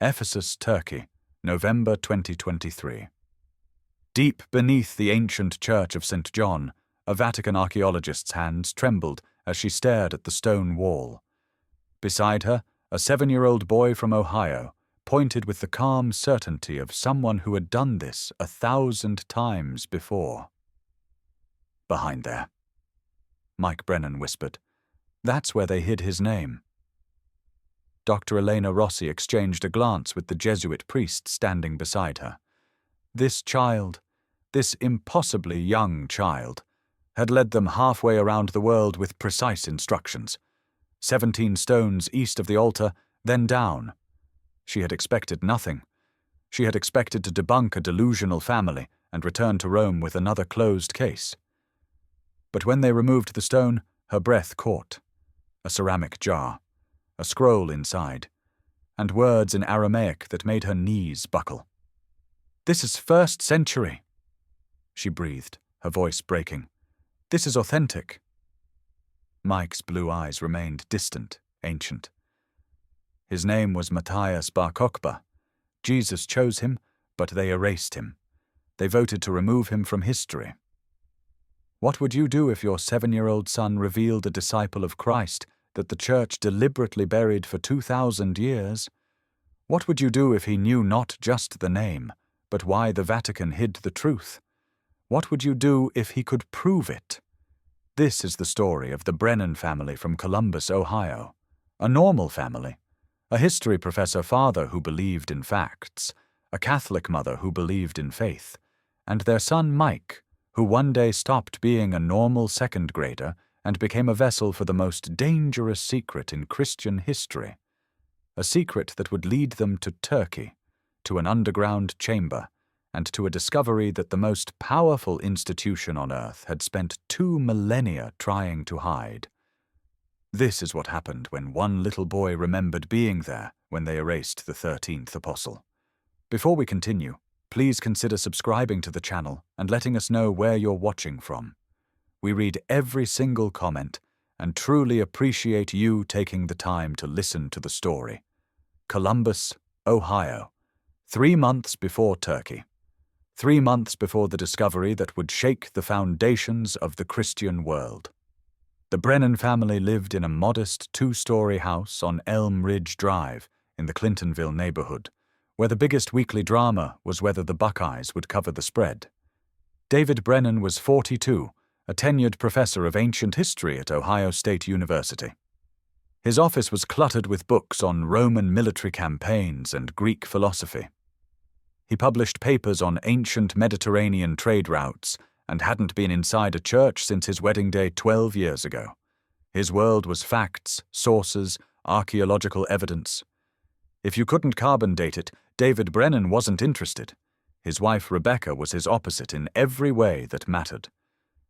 Ephesus, Turkey, November 2023. Deep beneath the ancient church of St. John, a Vatican archaeologist's hands trembled as she stared at the stone wall. Beside her, a 7-year-old boy from Ohio pointed with the calm certainty of someone who had done this 1,000 times before. "Behind there," Mike Brennan whispered. "That's where they hid his name." Dr. Elena Rossi exchanged a glance with the Jesuit priest standing beside her. This child, this impossibly young child, had led them halfway around the world with precise instructions. 17 stones east of the altar, then down. She had expected nothing. She had expected to debunk a delusional family and return to Rome with another closed case. But when they removed the stone, her breath caught. A ceramic jar, a scroll inside, and words in Aramaic that made her knees buckle. "This is 1st century," she breathed, her voice breaking. "This is authentic." Mike's blue eyes remained distant, ancient. His name was Matias Barokba. Jesus chose him, but they erased him. They voted to remove him from history. What would you do if your 7-year-old son revealed a disciple of Christ that the Church deliberately buried for 2,000 years? What would you do if he knew not just the name, but why the Vatican hid the truth? What would you do if he could prove it? This is the story of the Brennan family from Columbus, Ohio. A normal family. A history professor father who believed in facts, a Catholic mother who believed in faith, and their son Mike, who one day stopped being a normal 2nd grader and became a vessel for the most dangerous secret in Christian history. A secret that would lead them to Turkey, to an underground chamber, and to a discovery that the most powerful institution on earth had spent 2 millennia trying to hide. This is what happened when one little boy remembered being there when they erased the 13th apostle. Before we continue, please consider subscribing to the channel and letting us know where you're watching from. We read every single comment and truly appreciate you taking the time to listen to the story. Columbus, Ohio, 3 months before Turkey. 3 months before the discovery that would shake the foundations of the Christian world. The Brennan family lived in a modest 2-story house on Elm Ridge Drive in the Clintonville neighborhood, where the biggest weekly drama was whether the Buckeyes would cover the spread. David Brennan was 42, a tenured professor of ancient history at Ohio State University. His office was cluttered with books on Roman military campaigns and Greek philosophy. He published papers on ancient Mediterranean trade routes and hadn't been inside a church since his wedding day 12 years ago. His world was facts, sources, archaeological evidence. If you couldn't carbon date it, David Brennan wasn't interested. His wife Rebecca was his opposite in every way that mattered.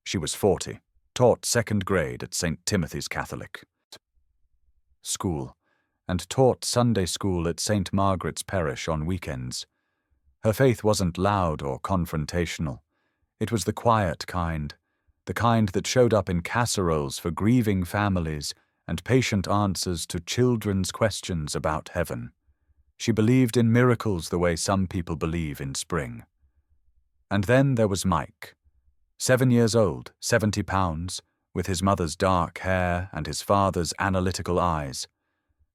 She was 40, taught 2nd grade at St. Timothy's Catholic School, and taught Sunday school at St. Margaret's Parish on weekends. Her faith wasn't loud or confrontational. It was the quiet kind, the kind that showed up in casseroles for grieving families and patient answers to children's questions about heaven. She believed in miracles the way some people believe in spring. And then there was Mike, 7 years old, 70 pounds, with his mother's dark hair and his father's analytical eyes.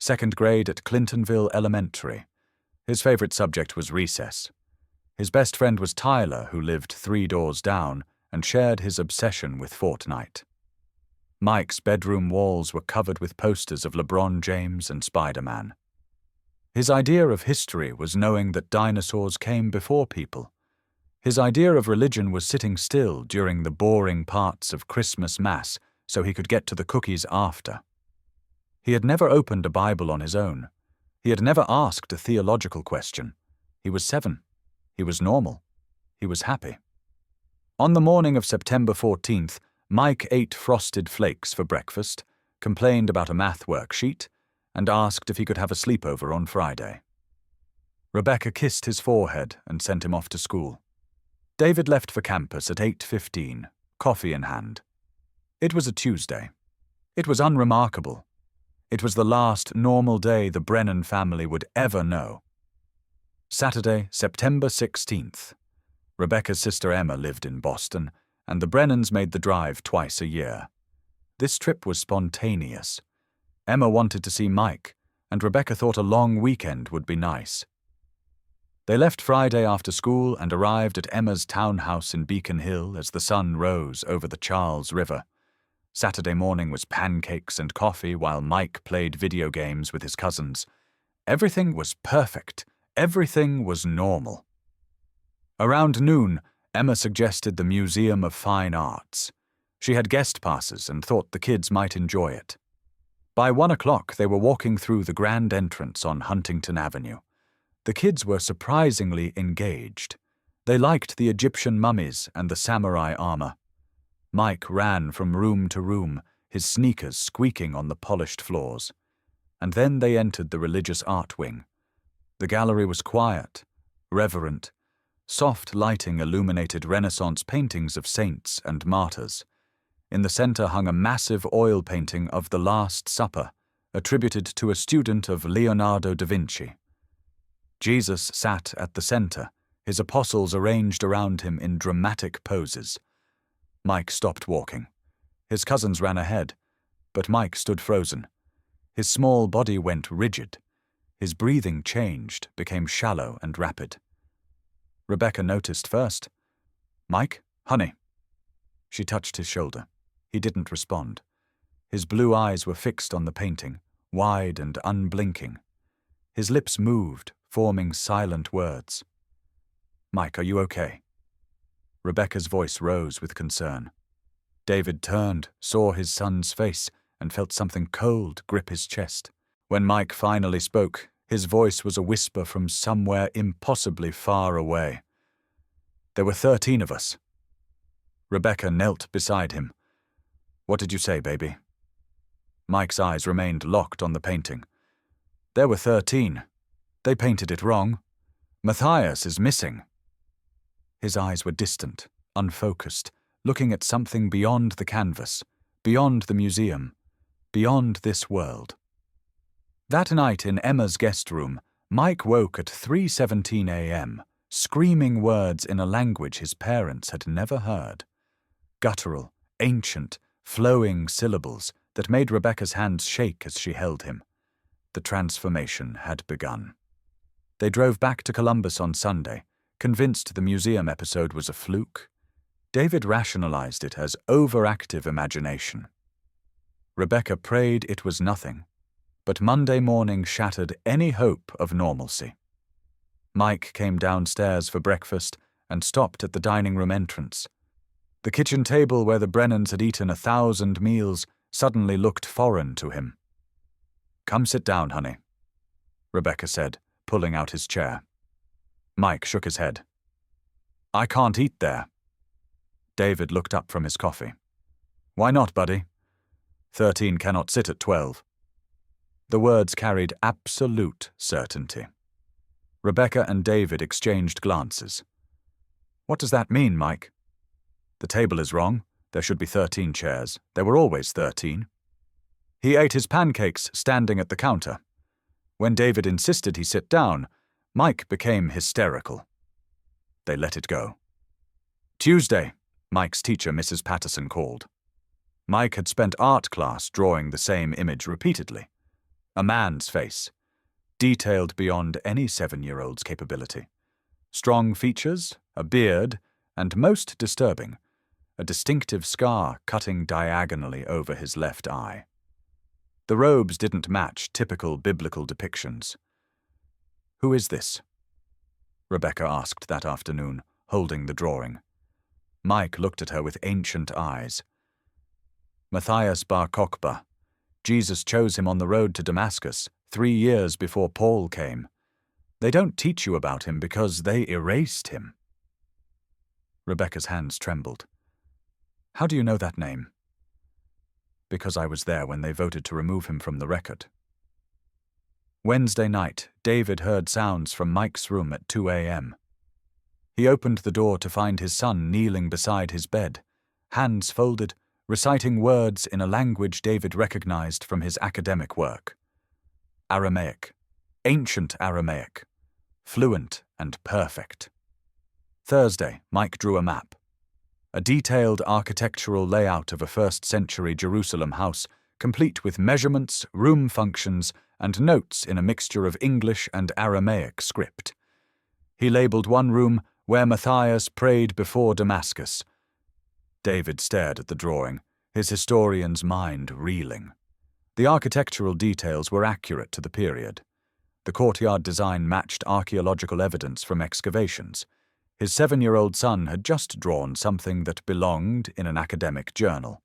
2nd grade at Clintonville Elementary. His favorite subject was recess. His best friend was Tyler, who lived 3 doors down and shared his obsession with Fortnite. Mike's bedroom walls were covered with posters of LeBron James and Spider-Man. His idea of history was knowing that dinosaurs came before people. His idea of religion was sitting still during the boring parts of Christmas Mass so he could get to the cookies after. He had never opened a Bible on his own. He had never asked a theological question. He was 7. He was normal. He was happy. On the morning of September 14th, Mike ate frosted flakes for breakfast, complained about a math worksheet, and asked if he could have a sleepover on Friday. Rebecca kissed his forehead and sent him off to school. David left for campus at 8:15, coffee in hand. It was a Tuesday. It was unremarkable. It was the last normal day the Brennan family would ever know. Saturday, September 16th. Rebecca's sister Emma lived in Boston, and the Brennans made the drive twice a year. This trip was spontaneous. Emma wanted to see Mike, and Rebecca thought a long weekend would be nice. They left Friday after school and arrived at Emma's townhouse in Beacon Hill as the sun rose over the Charles River. Saturday morning was pancakes and coffee while Mike played video games with his cousins. Everything was perfect. Everything was normal. Around noon, Emma suggested the Museum of Fine Arts. She had guest passes and thought the kids might enjoy it. By 1 o'clock, they were walking through the grand entrance on Huntington Avenue. The kids were surprisingly engaged. They liked the Egyptian mummies and the samurai armor. Mike ran from room to room, his sneakers squeaking on the polished floors. And then they entered the religious art wing. The gallery was quiet, reverent. Soft lighting illuminated Renaissance paintings of saints and martyrs. In the center hung a massive oil painting of the Last Supper, attributed to a student of Leonardo da Vinci. Jesus sat at the center, his apostles arranged around him in dramatic poses. Mike stopped walking. His cousins ran ahead, but Mike stood frozen. His small body went rigid. His breathing changed, became shallow and rapid. Rebecca noticed first. "Mike, honey." She touched his shoulder. He didn't respond. His blue eyes were fixed on the painting, wide and unblinking. His lips moved, forming silent words. "Mike, are you okay?" Rebecca's voice rose with concern. David turned, saw his son's face, and felt something cold grip his chest. When Mike finally spoke, his voice was a whisper from somewhere impossibly far away. "There were 13 of us." Rebecca knelt beside him. "What did you say, baby?" Mike's eyes remained locked on the painting. "There were 13. They painted it wrong. Matias is missing." His eyes were distant, unfocused, looking at something beyond the canvas, beyond the museum, beyond this world. That night in Emma's guest room, Mike woke at 3:17 a.m., screaming words in a language his parents had never heard. Guttural, ancient, flowing syllables that made Rebecca's hands shake as she held him. The transformation had begun. They drove back to Columbus on Sunday, convinced the museum episode was a fluke. David rationalized it as overactive imagination. Rebecca prayed it was nothing, but Monday morning shattered any hope of normalcy. Mike came downstairs for breakfast and stopped at the dining room entrance. The kitchen table where the Brennans had eaten 1,000 meals suddenly looked foreign to him. "Come sit down, honey," Rebecca said, pulling out his chair. Mike shook his head. "I can't eat there." David looked up from his coffee. "Why not, buddy? 13 cannot sit at 12. The words carried absolute certainty. Rebecca and David exchanged glances. "What does that mean, Mike?" "The table is wrong. There should be 13 chairs. There were always 13. He ate his pancakes standing at the counter. When David insisted he sit down, Mike became hysterical. They let it go. Tuesday, Mike's teacher, Mrs. Patterson, called. Mike had spent art class drawing the same image repeatedly. A man's face, detailed beyond any 7-year-old's capability. Strong features, a beard, and most disturbing, a distinctive scar cutting diagonally over his left eye. The robes didn't match typical biblical depictions. "Who is this?" Rebecca asked that afternoon, holding the drawing. Mike looked at her with ancient eyes. "Matias Barokba. Jesus chose him on the road to Damascus 3 years before Paul came. They don't teach you about him because they erased him." Rebecca's hands trembled. "How do you know that name?" "Because I was there when they voted to remove him from the record." Wednesday night, David heard sounds from Mike's room at 2 a.m. He opened the door to find his son kneeling beside his bed, hands folded, reciting words in a language David recognized from his academic work. Aramaic, ancient Aramaic, fluent and perfect. Thursday, Mike drew a map. A detailed architectural layout of a first-century Jerusalem house, complete with measurements, room functions, and notes in a mixture of English and Aramaic script. He labeled one room, "Where Matthias prayed before Damascus." David stared at the drawing, his historian's mind reeling. The architectural details were accurate to the period. The courtyard design matched archaeological evidence from excavations. His 7-year-old son had just drawn something that belonged in an academic journal.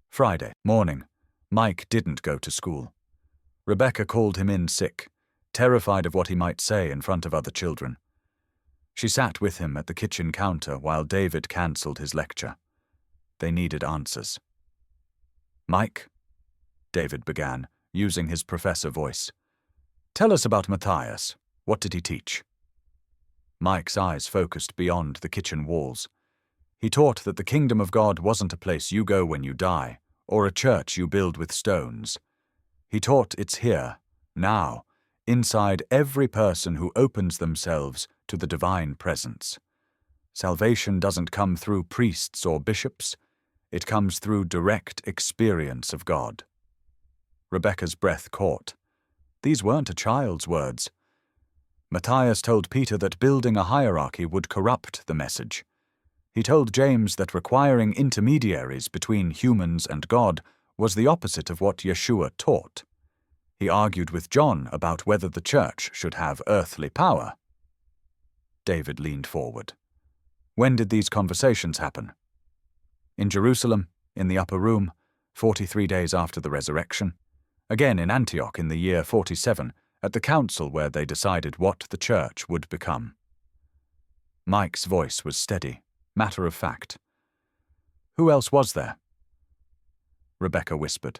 Friday morning, Mike didn't go to school. Rebecca called him in sick, terrified of what he might say in front of other children. She sat with him at the kitchen counter while David cancelled his lecture. They needed answers. "Mike," David began, using his professor voice, "tell us about Matthias. What did he teach?" Mike's eyes focused beyond the kitchen walls. He taught that the kingdom of God wasn't a place you go when you die, or a church you build with stones. He taught it's here, now, inside every person who opens themselves to the divine presence. Salvation doesn't come through priests or bishops. It comes through direct experience of God. Rebecca's breath caught. These weren't a child's words. Matthias told Peter that building a hierarchy would corrupt the message. He told James that requiring intermediaries between humans and God was the opposite of what Yeshua taught. He argued with John about whether the church should have earthly power. David leaned forward. When did these conversations happen? In Jerusalem, in the upper room, 43 days after the resurrection. Again in Antioch in the year 47, at the council where they decided what the church would become. Mike's voice was steady, matter of fact. Who else was there? Rebecca whispered.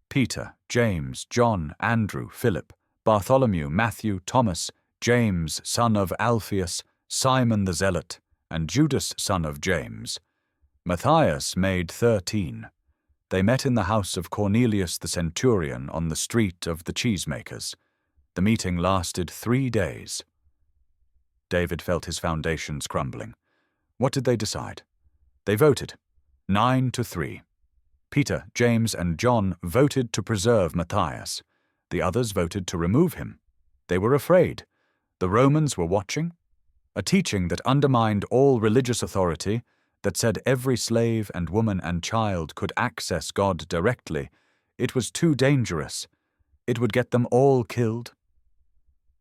Peter, James, John, Andrew, Philip, Bartholomew, Matthew, Thomas, James, son of Alphaeus, Simon the Zealot, and Judas, son of James. Matthias made 13. They met in the house of Cornelius the centurion on the street of the cheesemakers. The meeting lasted 3 days. David felt his foundations crumbling. What did they decide? They voted. 9-3. Peter, James, and John voted to preserve Matthias. The others voted to remove him. They were afraid. The Romans were watching. A teaching that undermined all religious authority, that said every slave and woman and child could access God directly. It was too dangerous. It would get them all killed.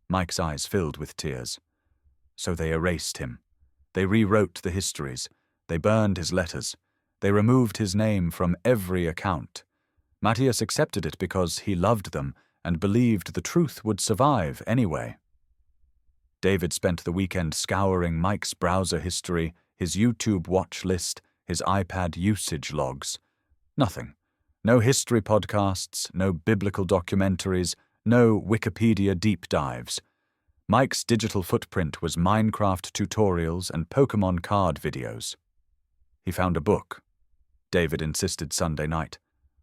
Mike's eyes filled with tears. So they erased him. They rewrote the histories. They burned his letters. They removed his name from every account. Matias accepted it because he loved them and believed the truth would survive anyway. David spent the weekend scouring Mike's browser history, his YouTube watch list, his iPad usage logs. Nothing. No history podcasts, no biblical documentaries, no Wikipedia deep dives. Mike's digital footprint was Minecraft tutorials and Pokemon card videos. He found a book. David insisted Sunday night.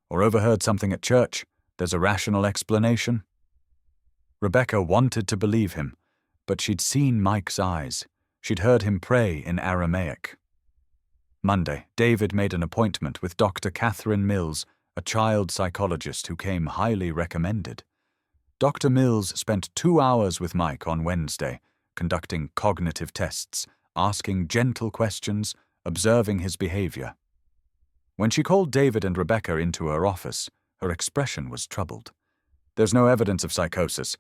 Or overheard something at church. There's a rational explanation. Rebecca wanted to believe him, but she'd seen Mike's eyes. She'd heard him pray in Aramaic. Monday, David made an appointment with Dr. Catherine Mills, a child psychologist who came highly recommended. Dr. Mills spent 2 hours with Mike on Wednesday, conducting cognitive tests, asking gentle questions, observing his behavior. When she called David and Rebecca into her office, her expression was troubled. There's no evidence of psychosis,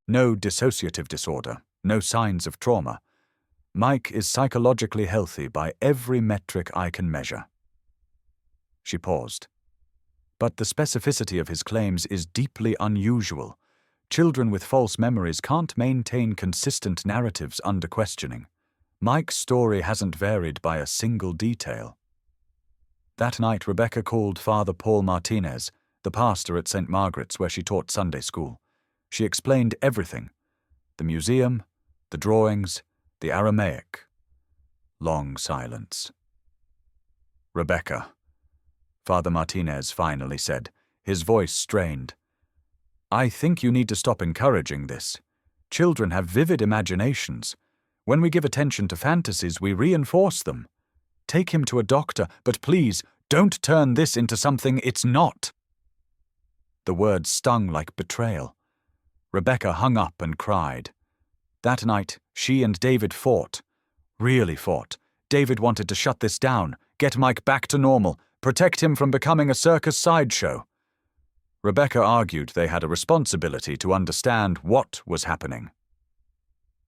no dissociative disorder, no signs of trauma. Mike is psychologically healthy by every metric I can measure. She paused. But the specificity of his claims is deeply unusual. Children with false memories can't maintain consistent narratives under questioning. Mike's story hasn't varied by a single detail. That night, Rebecca called Father Paul Martinez, the pastor at St. Margaret's where she taught Sunday school. She explained everything. The museum, the drawings, the Aramaic. Long silence. Rebecca, Father Martinez finally said, his voice strained. I think you need to stop encouraging this. Children have vivid imaginations. When we give attention to fantasies, we reinforce them. Take him to a doctor, but please, don't turn this into something it's not." The words stung like betrayal. Rebecca hung up and cried. That night, she and David fought. Really fought. David wanted to shut this down, get Mike back to normal, protect him from becoming a circus sideshow. Rebecca argued they had a responsibility to understand what was happening.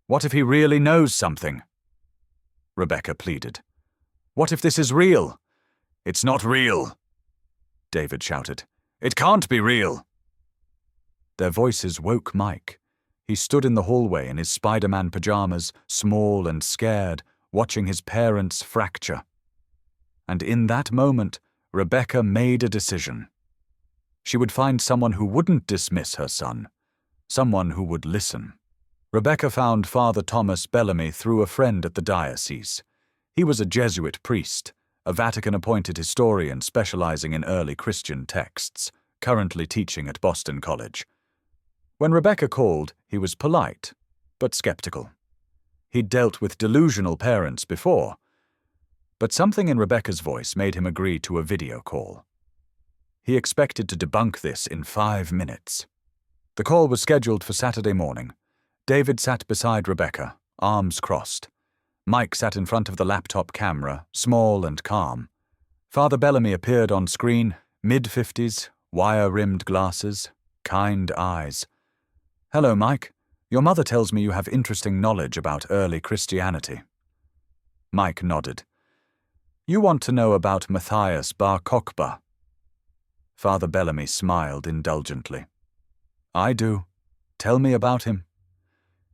"What if he really knows something?" Rebecca pleaded. "What if this is real?" "It's not real," David shouted. "It can't be real." Their voices woke Mike. He stood in the hallway in his Spider-Man pajamas, small and scared, watching his parents fracture. And in that moment, Rebecca made a decision. She would find someone who wouldn't dismiss her son, someone who would listen. Rebecca found Father Thomas Bellamy through a friend at the diocese. He was a Jesuit priest, a Vatican-appointed historian specializing in early Christian texts, currently teaching at Boston College. When Rebecca called, he was polite, but skeptical. He'd dealt with delusional parents before, but something in Rebecca's voice made him agree to a video call. He expected to debunk this in 5 minutes. The call was scheduled for Saturday morning. David sat beside Rebecca, arms crossed. Mike sat in front of the laptop camera, small and calm. Father Bellamy appeared on screen, mid-50s, wire-rimmed glasses, kind eyes. "Hello, Mike. Your mother tells me you have interesting knowledge about early Christianity." Mike nodded. "You want to know about Matias Barokba?" Father Bellamy smiled indulgently. "I do. Tell me about him."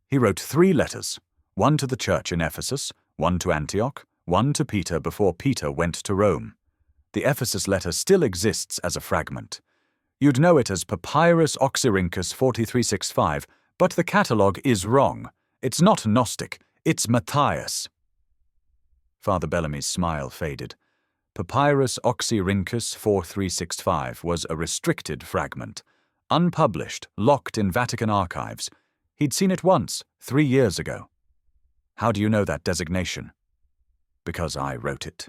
He wrote 3 letters, one to the church in Ephesus, one to Antioch, one to Peter before Peter went to Rome. The Ephesus letter still exists as a fragment. You'd know it as Papyrus Oxyrhynchus 4365, but the catalogue is wrong. It's not Gnostic, it's Matthias. Father Bellamy's smile faded. Papyrus Oxyrhynchus 4365 was a restricted fragment, unpublished, locked in Vatican archives. He'd seen it once, 3 years ago. "How do you know that designation?" "Because I wrote it."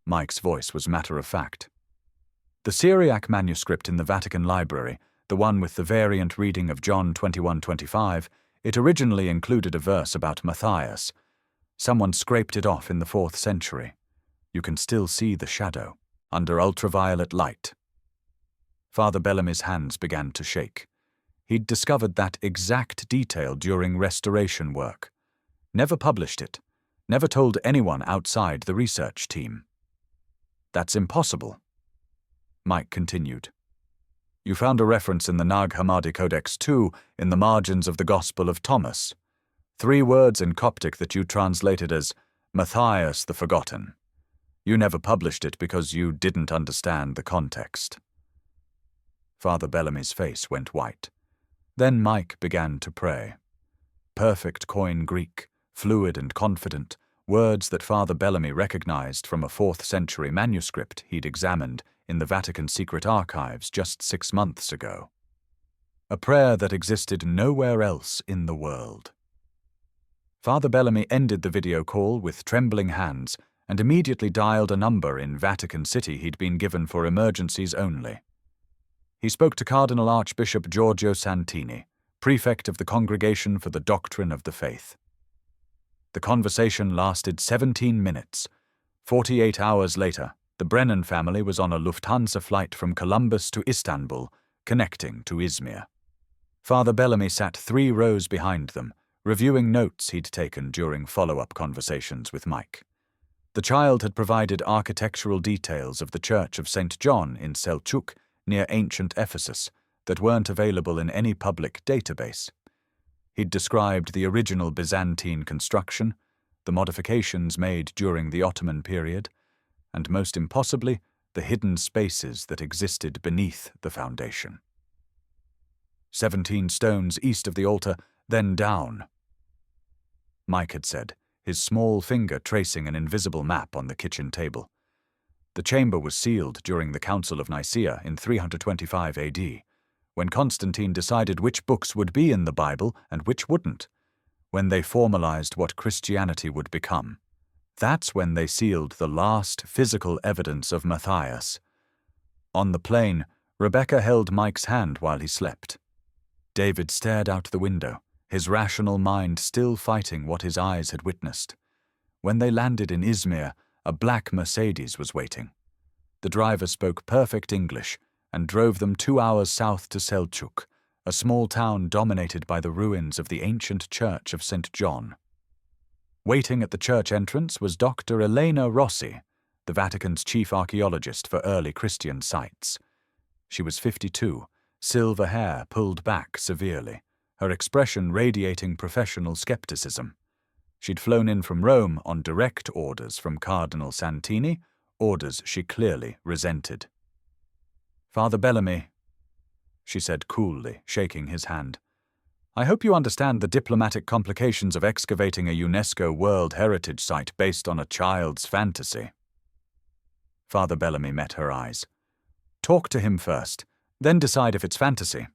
Mike's voice was matter-of-fact. The Syriac manuscript in the Vatican Library, the one with the variant reading of John 21:25, it originally included a verse about Matthias. Someone scraped it off in the 4th century. You can still see the shadow, under ultraviolet light. Father Bellamy's hands began to shake. He'd discovered that exact detail during restoration work. Never published it. Never told anyone outside the research team. "That's impossible." Mike continued. "You found a reference in the Nag Hammadi Codex too, in the margins of the Gospel of Thomas. 3 words in Coptic that you translated as Matthias the Forgotten. You never published it because you didn't understand the context." Father Bellamy's face went white. Then Mike began to pray. Perfect Koine Greek, fluid and confident, words that Father Bellamy recognized from a 4th century manuscript he'd examined in the Vatican secret archives just 6 months ago. A prayer that existed nowhere else in the world. Father Bellamy ended the video call with trembling hands and immediately dialed a number in Vatican City he'd been given for emergencies only. He spoke to Cardinal Archbishop Giorgio Santini, prefect of the Congregation for the Doctrine of the Faith. The conversation lasted 17 minutes. 48 hours later, the Brennan family was on a Lufthansa flight from Columbus to Istanbul, connecting to Izmir. Father Bellamy sat 3 rows behind them, reviewing notes he'd taken during follow-up conversations with Mike. The child had provided architectural details of the Church of St. John in Selçuk, near ancient Ephesus, that weren't available in any public database. He'd described the original Byzantine construction, the modifications made during the Ottoman period, and most impossibly, the hidden spaces that existed beneath the foundation. 17 stones east of the altar, then down, Mike had said, his small finger tracing an invisible map on the kitchen table. The chamber was sealed during the Council of Nicaea in 325 AD. when Constantine decided which books would be in the Bible and which wouldn't, when they formalized what Christianity would become. That's when they sealed the last physical evidence of Matthias. On the plane, Rebecca held Mike's hand while he slept. David stared out the window, his rational mind still fighting what his eyes had witnessed. When they landed in Izmir, a black Mercedes was waiting. The driver spoke perfect English and drove them 2 hours south to Selçuk, a small town dominated by the ruins of the ancient church of St. John. Waiting at the church entrance was Dr. Elena Rossi, the Vatican's chief archaeologist for early Christian sites. She was 52, silver hair pulled back severely, her expression radiating professional skepticism. She'd flown in from Rome on direct orders from Cardinal Santini, orders she clearly resented. "Father Bellamy," she said coolly, shaking his hand, "I hope you understand the diplomatic complications of excavating a UNESCO World Heritage Site based on a child's fantasy." Father Bellamy met her eyes. "Talk to him first, then decide if it's fantasy."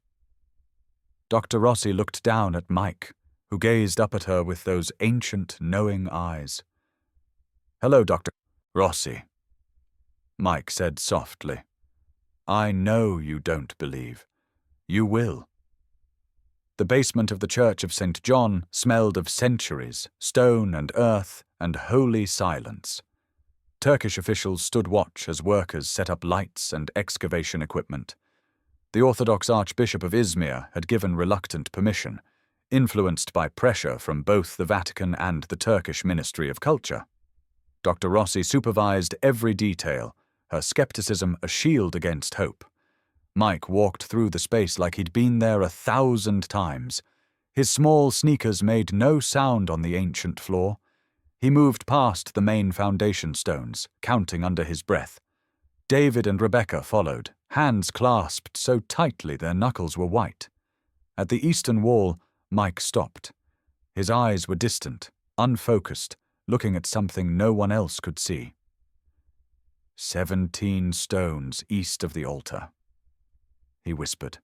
Dr. Rossi looked down at Mike, who gazed up at her with those ancient, knowing eyes. "Hello, Dr. Rossi," Mike said softly. "I know you don't believe. You will." The basement of the Church of St. John smelled of centuries, stone and earth, and holy silence. Turkish officials stood watch as workers set up lights and excavation equipment. The Orthodox Archbishop of Izmir had given reluctant permission, influenced by pressure from both the Vatican and the Turkish Ministry of Culture. Dr. Rossi supervised every detail, her skepticism a shield against hope. Mike walked through the space like he'd been there 1,000 times. His small sneakers made no sound on the ancient floor. He moved past the main foundation stones, counting under his breath. David and Rebecca followed, hands clasped so tightly their knuckles were white. At the eastern wall, Mike stopped. His eyes were distant, unfocused, looking at something no one else could see. 17 stones east of the altar, he whispered.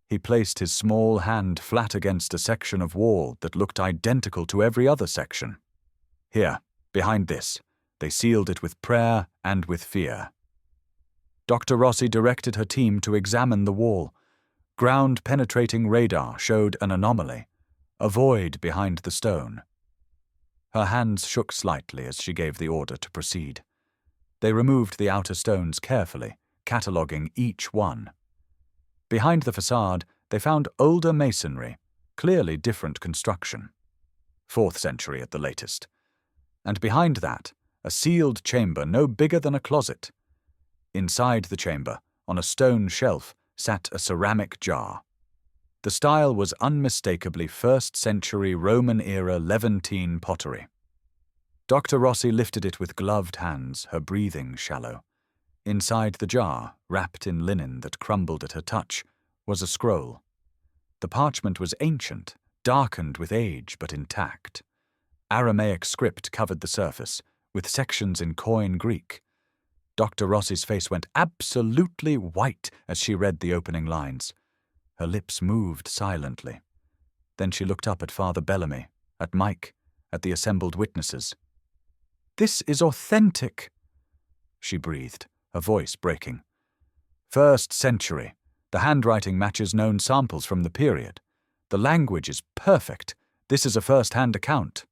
He placed his small hand flat against a section of wall that looked identical to every other section. Here, behind this, they sealed it with prayer and with fear. Dr. Rossi directed her team to examine the wall. Ground-penetrating radar showed an anomaly, a void behind the stone. Her hands shook slightly as she gave the order to proceed. They removed the outer stones carefully, cataloguing each one. Behind the facade, they found older masonry, clearly different construction. 4th century at the latest. And behind that, a sealed chamber no bigger than a closet. Inside the chamber, on a stone shelf, sat a ceramic jar. The style was unmistakably 1st century Roman-era Levantine pottery. Dr. Rossi lifted it with gloved hands, her breathing shallow. Inside the jar, wrapped in linen that crumbled at her touch, was a scroll. The parchment was ancient, darkened with age but intact. Aramaic script covered the surface, with sections in Koine Greek. Dr. Rossi's face went absolutely white as she read the opening lines. Her lips moved silently. Then she looked up at Father Bellamy, at Mike, at the assembled witnesses. "This is authentic," she breathed, her voice breaking. 1st century. The handwriting matches known samples from the period. The language is perfect. This is a first-hand account.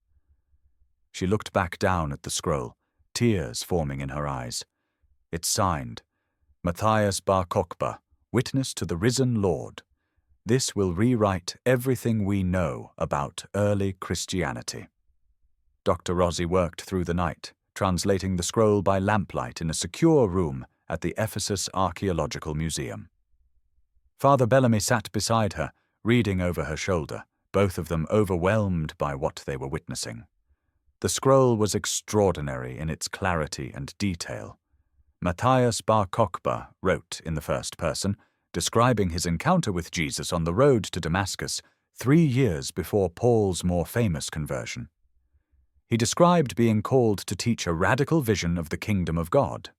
She looked back down at the scroll, tears forming in her eyes. It's signed, Matias Barokba, witness to the risen Lord. This will rewrite everything we know about early Christianity. Dr. Rossi worked through the night, translating the scroll by lamplight in a secure room at the Ephesus Archaeological Museum. Father Bellamy sat beside her, reading over her shoulder, both of them overwhelmed by what they were witnessing. The scroll was extraordinary in its clarity and detail. Matias Barokba wrote in the first person, describing his encounter with Jesus on the road to Damascus 3 years before Paul's more famous conversion. He described being called to teach a radical vision of the kingdom of God.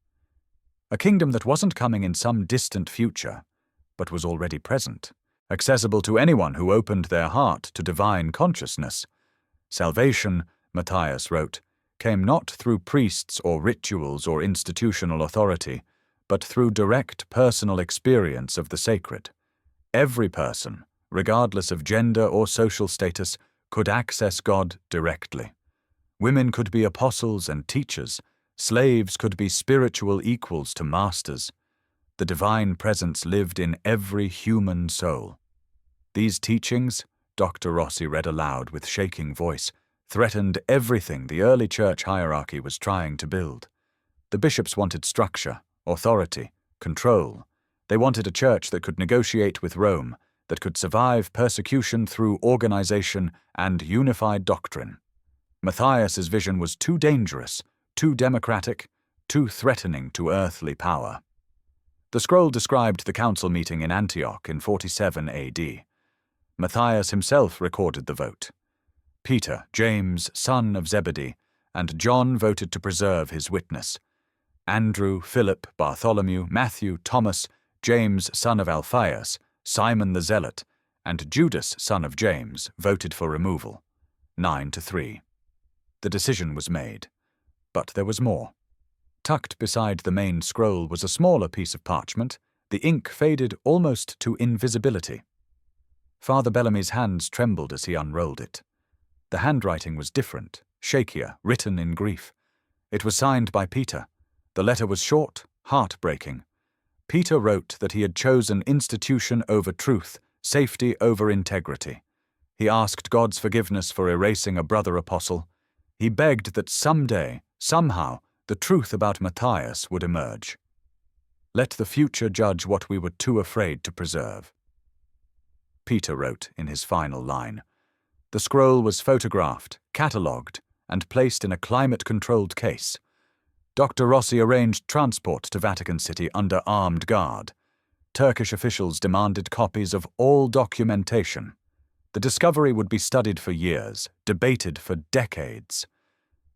A kingdom that wasn't coming in some distant future, but was already present, accessible to anyone who opened their heart to divine consciousness. Salvation, Matias wrote, came not through priests or rituals or institutional authority, but through direct personal experience of the sacred. Every person, regardless of gender or social status, could access God directly. Women could be apostles and teachers. Slaves could be spiritual equals to masters. The divine presence lived in every human soul. These teachings, Dr. Rossi read aloud with shaking voice, threatened everything the early church hierarchy was trying to build. The bishops wanted structure, authority, control. They wanted a church that could negotiate with Rome, that could survive persecution through organization and unified doctrine. Matthias's vision was too dangerous, too democratic, too threatening to earthly power. The scroll described the council meeting in Antioch in 47 AD. Matthias himself recorded the vote. Peter, James, son of Zebedee, and John voted to preserve his witness. Andrew, Philip, Bartholomew, Matthew, Thomas, James, son of Alphaeus, Simon the Zealot, and Judas, son of James, voted for removal. 9-3. The decision was made. But there was more. Tucked beside the main scroll was a smaller piece of parchment. The ink faded almost to invisibility. Father Bellamy's hands trembled as he unrolled it. The handwriting was different, shakier, written in grief. It was signed by Peter. The letter was short, heartbreaking. Peter wrote that he had chosen institution over truth, safety over integrity. He asked God's forgiveness for erasing a brother apostle. He begged that someday, somehow, the truth about Matthias would emerge. Let the future judge what we were too afraid to preserve. Peter wrote in his final line. The scroll was photographed, catalogued, and placed in a climate-controlled case. Dr. Rossi arranged transport to Vatican City under armed guard. Turkish officials demanded copies of all documentation. The discovery would be studied for years, debated for decades.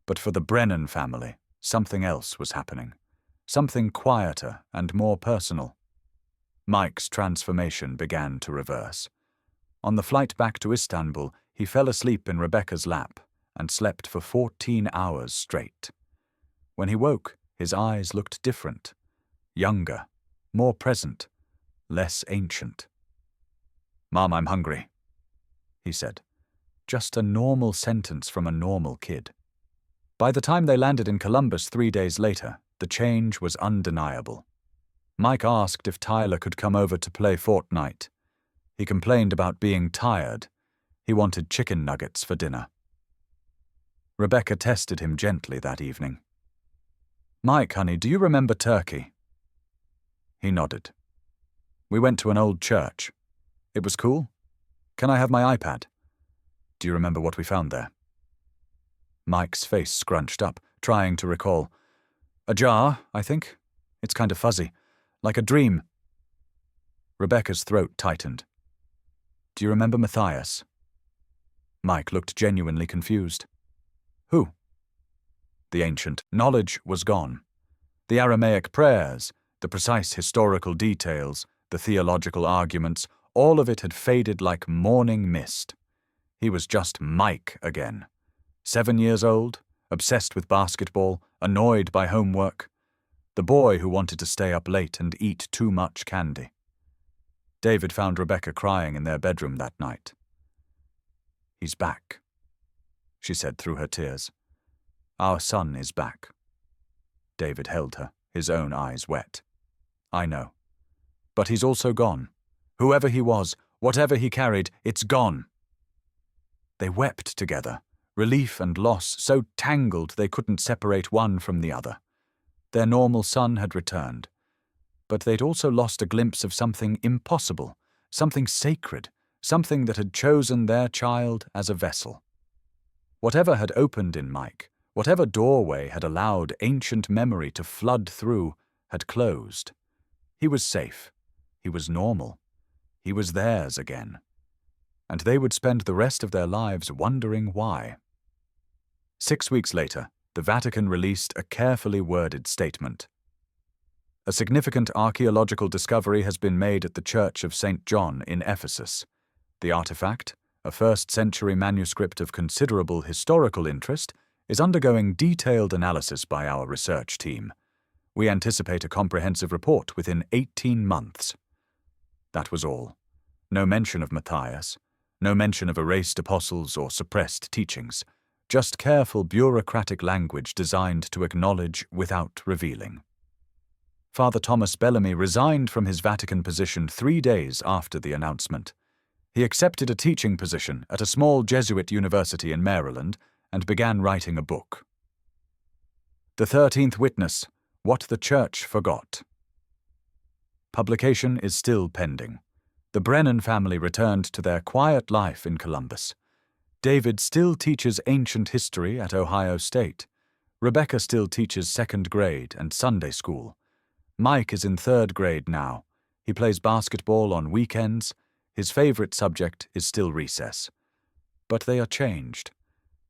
But for the Brennan family, something else was happening. Something quieter and more personal. Mike's transformation began to reverse. On the flight back to Istanbul, he fell asleep in Rebecca's lap and slept for 14 hours straight. When he woke, his eyes looked different. Younger, more present, less ancient. "Mom, I'm hungry," he said. Just a normal sentence from a normal kid. By the time they landed in Columbus 3 days later, the change was undeniable. Mike asked if Tyler could come over to play Fortnite. He complained about being tired. He wanted chicken nuggets for dinner. Rebecca tested him gently that evening. "Mike, honey, do you remember Turkey?" He nodded. "We went to an old church. It was cool. Can I have my iPad? Do you remember what we found there?" Mike's face scrunched up, trying to recall. "A jar, I think. It's kind of fuzzy. Like a dream." Rebecca's throat tightened. "Do you remember Matthias?" Mike looked genuinely confused. "Who?" The ancient knowledge was gone. The Aramaic prayers, the precise historical details, the theological arguments, all of it had faded like morning mist. He was just Mike again. 7 years old, obsessed with basketball, annoyed by homework. The boy who wanted to stay up late and eat too much candy. David found Rebecca crying in their bedroom that night. "He's back," she said through her tears. "Our son is back." David held her, his own eyes wet. "I know. But he's also gone. Whoever he was, whatever he carried, it's gone." They wept together, relief and loss so tangled they couldn't separate one from the other. Their normal son had returned. But they'd also lost a glimpse of something impossible, something sacred, something that had chosen their child as a vessel. Whatever had opened in Mike, whatever doorway had allowed ancient memory to flood through, had closed. He was safe. He was normal. He was theirs again. And they would spend the rest of their lives wondering why. 6 weeks later, the Vatican released a carefully worded statement. A significant archaeological discovery has been made at the Church of St. John in Ephesus. The artifact, a 1st century manuscript of considerable historical interest, is undergoing detailed analysis by our research team. We anticipate a comprehensive report within 18 months. That was all. No mention of Matthias, no mention of erased apostles or suppressed teachings, just careful bureaucratic language designed to acknowledge without revealing. Father Thomas Bellamy resigned from his Vatican position 3 days after the announcement. He accepted a teaching position at a small Jesuit university in Maryland and began writing a book. The 13th Witness: What the Church Forgot. Publication is still pending. The Brennan family returned to their quiet life in Columbus. David still teaches ancient history at Ohio State. Rebecca still teaches 2nd grade and Sunday school. Mike is in 3rd grade now. He plays basketball on weekends. His favorite subject is still recess. But they are changed.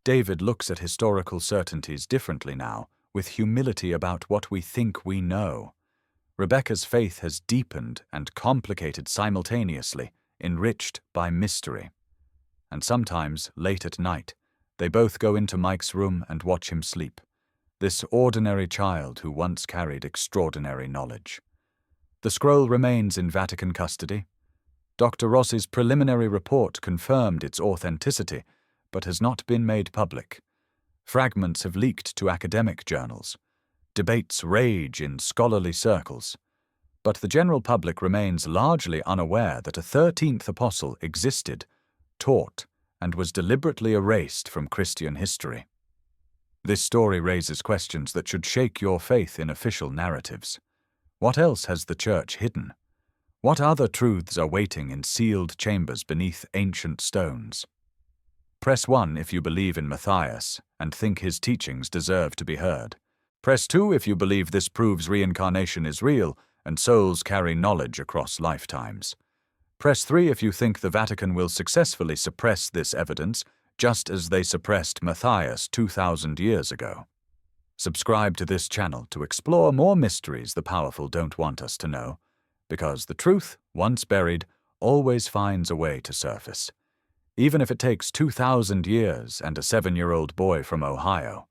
David looks at historical certainties differently now, with humility about what we think we know. Rebecca's faith has deepened and complicated simultaneously, enriched by mystery. And sometimes, late at night, they both go into Mike's room and watch him sleep. This ordinary child who once carried extraordinary knowledge. The scroll remains in Vatican custody. Dr. Rossi's preliminary report confirmed its authenticity, but has not been made public. Fragments have leaked to academic journals. Debates rage in scholarly circles. But the general public remains largely unaware that a 13th apostle existed, taught, and was deliberately erased from Christian history. This story raises questions that should shake your faith in official narratives. What else has the Church hidden? What other truths are waiting in sealed chambers beneath ancient stones? Press 1 if you believe in Matthias and think his teachings deserve to be heard. Press 2 if you believe this proves reincarnation is real and souls carry knowledge across lifetimes. Press 3 if you think the Vatican will successfully suppress this evidence just as they suppressed Matthias 2,000 years ago. Subscribe to this channel to explore more mysteries the powerful don't want us to know, because the truth, once buried, always finds a way to surface, even if it takes 2,000 years and a 7-year-old boy from Ohio.